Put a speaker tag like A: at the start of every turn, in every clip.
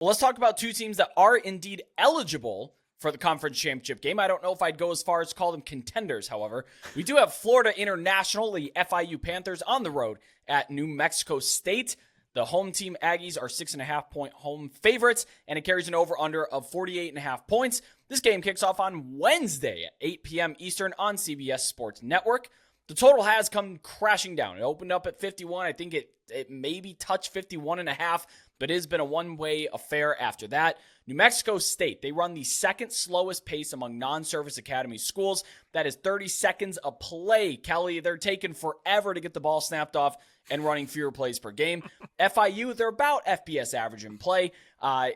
A: Well, let's talk about two teams that are indeed eligible for the conference championship game. I don't know if I'd go as far as to call them contenders, however. We do have Florida International, the FIU Panthers, on the road at New Mexico State. The home team Aggies are 6.5-point home favorites, and it carries an over-under of 48.5 points. This game kicks off on Wednesday at 8 p.m. Eastern on CBS Sports Network. The total has come crashing down. It opened up at 51. I think it maybe touched 51.5, but it has been a one-way affair after that. New Mexico State, they run the second slowest pace among non-service academy schools. That is 30 seconds a play. Kelly, they're taking forever to get the ball snapped off and running fewer plays per game. FIU, they're about FBS average in play,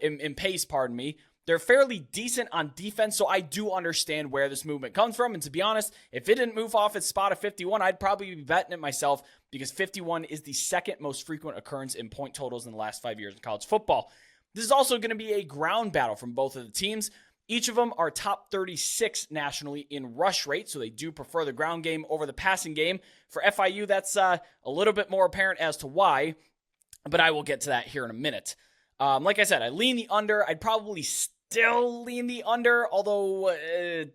A: in pace, pardon me. They're fairly decent on defense, so I do understand where this movement comes from. And to be honest, if it didn't move off its spot of 51, I'd probably be betting it myself because 51 is the second most frequent occurrence in point totals in the last 5 years in college football. This is also going to be a ground battle from both of the teams. Each of them are top 36 nationally in rush rate, so they do prefer the ground game over the passing game. For FIU, that's a little bit more apparent as to why, but I will get to that here in a minute. Like I said, I lean the under. I'd probably still lean the under, although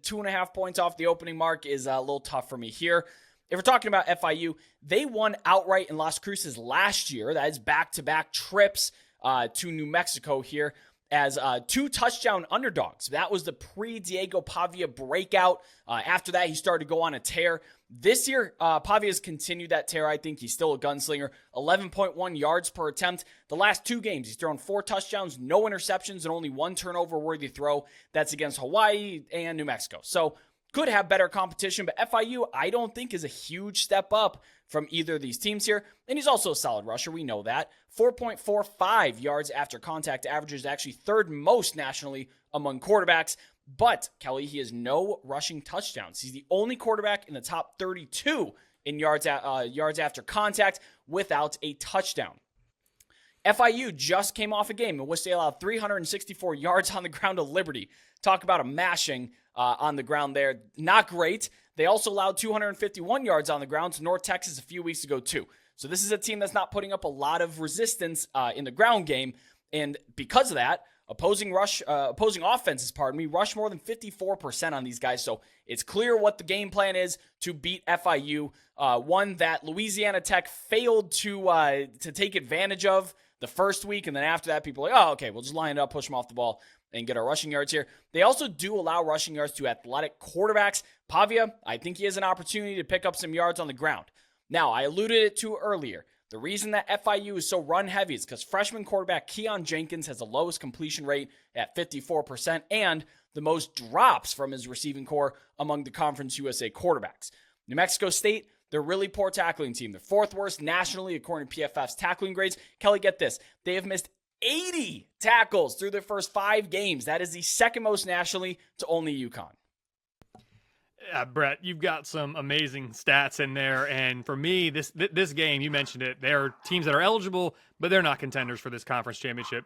A: 2.5 points off the opening mark is a little tough for me here. If we're talking about FIU, they won outright in Las Cruces last year. That is back-to-back trips to New Mexico here as 2 touchdown underdogs. That was the pre-Diego Pavia breakout. After that, he started to go on a tear. This year, Pavia's continued that tear. I think he's still a gunslinger. 11.1 yards per attempt. The last 2 games, he's thrown 4 touchdowns, no interceptions, and only 1 turnover-worthy throw. That's against Hawaii and New Mexico. So could have better competition, but FIU, I don't think, is a huge step up from either of these teams here. And he's also a solid rusher. We know that. 4.45 yards after contact average is actually third most nationally among quarterbacks. But, Kelly, he has no rushing touchdowns. He's the only quarterback in the top 32 in yards after contact without a touchdown. FIU just came off a game in which they allowed 364 yards on the ground to Liberty. Talk about a mashing on the ground there. Not great. They also allowed 251 yards on the ground to North Texas a few weeks ago, too. So this is a team that's not putting up a lot of resistance in the ground game. And because of that, opposing offenses, rush more than 54% on these guys. So it's clear what the game plan is to beat FIU. One that Louisiana Tech failed to take advantage of the first week. And then after that, people are like, oh, okay, we'll just line it up, push them off the ball, and get our rushing yards here. They also do allow rushing yards to athletic quarterbacks. Pavia, I think he has an opportunity to pick up some yards on the ground. Now, I alluded it to earlier. The reason that FIU is so run-heavy is because freshman quarterback Keon Jenkins has the lowest completion rate at 54% and the most drops from his receiving core among the Conference USA quarterbacks. New Mexico State, they're a really poor tackling team. They're 4th worst nationally according to PFF's tackling grades. Kelly, get this. They have missed 80 tackles through their first 5 games. That is the second most nationally to only UConn.
B: Yeah, Brett, you've got some amazing stats in there. And for me, this game, you mentioned it, there are teams that are eligible, but they're not contenders for this conference championship.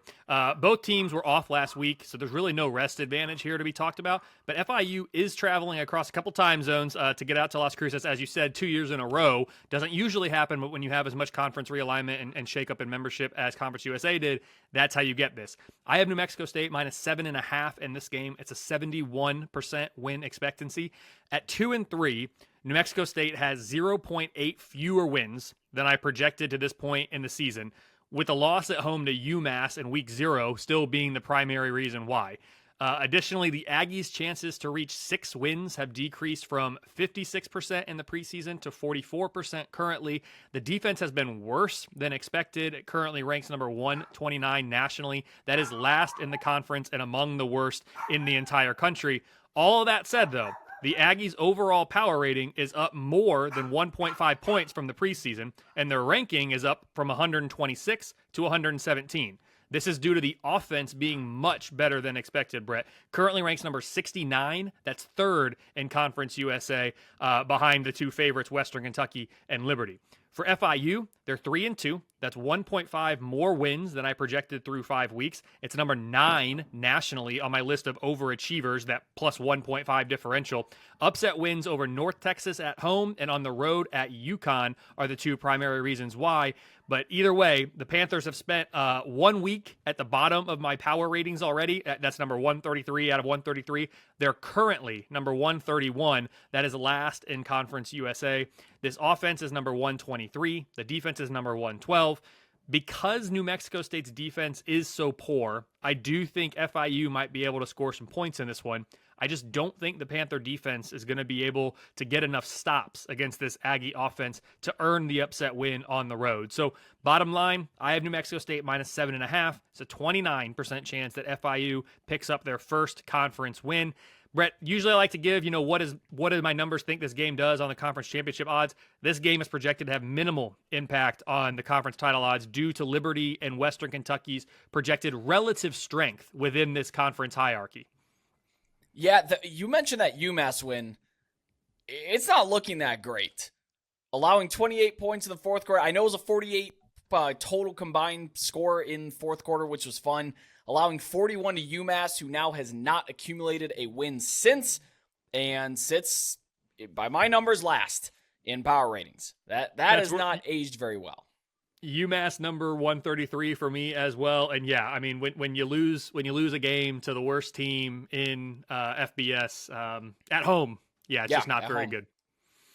B: Both teams were off last week, so there's really no rest advantage here to be talked about. But FIU is traveling across a couple time zones to get out to Las Cruces, as you said, 2 years in a row. Doesn't usually happen, but when you have as much conference realignment and shakeup in membership as Conference USA did, that's how you get this. I have New Mexico State minus 7.5 in this game. It's a 71% win expectancy. At 2-3, New Mexico State has 0.8 fewer wins than I projected to this point in the season, with a loss at home to UMass in week 0 still being the primary reason why. Additionally, the Aggies' chances to reach 6 wins have decreased from 56% in the preseason to 44% currently. The defense has been worse than expected. It currently ranks number 129 nationally. That is last in the conference and among the worst in the entire country. All of that said, though, the Aggies' overall power rating is up more than 1.5 points from the preseason, and their ranking is up from 126 to 117. This is due to the offense being much better than expected, Brett. Currently ranks number 69. That's 3rd in Conference USA, behind the 2 favorites, Western Kentucky and Liberty. For FIU, they're 3-2. That's 1.5 more wins than I projected through 5 weeks. It's number 9 nationally on my list of overachievers, that plus 1.5 differential. Upset wins over North Texas at home and on the road at UConn are the 2 primary reasons why. But either way, the Panthers have spent 1 week at the bottom of my power ratings already. That's number 133 out of 133. They're currently number 131. That is last in Conference USA. This offense is number 123. The defense is number 112. Because New Mexico State's defense is so poor, I do think FIU might be able to score some points in this one. I just don't think the Panther defense is going to be able to get enough stops against this Aggie offense to earn the upset win on the road. So bottom line, I have New Mexico State minus 7.5. It's a 29% chance that FIU picks up their first conference win. Brett, usually I like to give, what do my numbers think this game does on the conference championship odds? This game is projected to have minimal impact on the conference title odds due to Liberty and Western Kentucky's projected relative strength within this conference hierarchy.
A: Yeah, you mentioned that UMass win. It's not looking that great. Allowing 28 points in the fourth quarter. I know it was a 48 total combined score in fourth quarter, which was fun. Allowing 41 to UMass, who now has not accumulated a win since, and sits, by my numbers, last in power ratings. That has not aged very well.
B: UMass number 133 for me as well. And yeah, I mean, when you lose a game to the worst team in FBS at home, it's just not very good.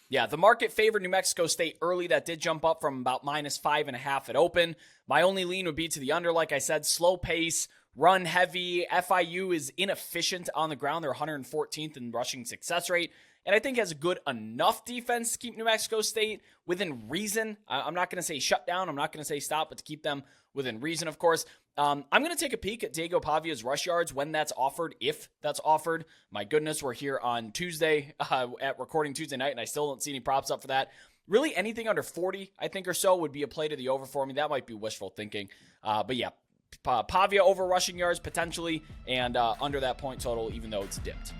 A: Yeah, the market favored New Mexico State early. That did jump up from about minus 5.5 at open. My only lean would be to the under, like I said, slow pace, run heavy. FIU is inefficient on the ground. They're 114th in rushing success rate. And I think has a good enough defense to keep New Mexico State within reason. I'm not going to say shut down. I'm not going to say stop, but to keep them within reason, of course. I'm going to take a peek at Diego Pavia's rush yards when that's offered, if that's offered. My goodness, we're here on Tuesday at recording Tuesday night, and I still don't see any props up for that. Really, anything under 40, I think, or so would be a play to the over for me. That might be wishful thinking. But yeah, Pavia over rushing yards potentially, and under that point total, even though it's dipped.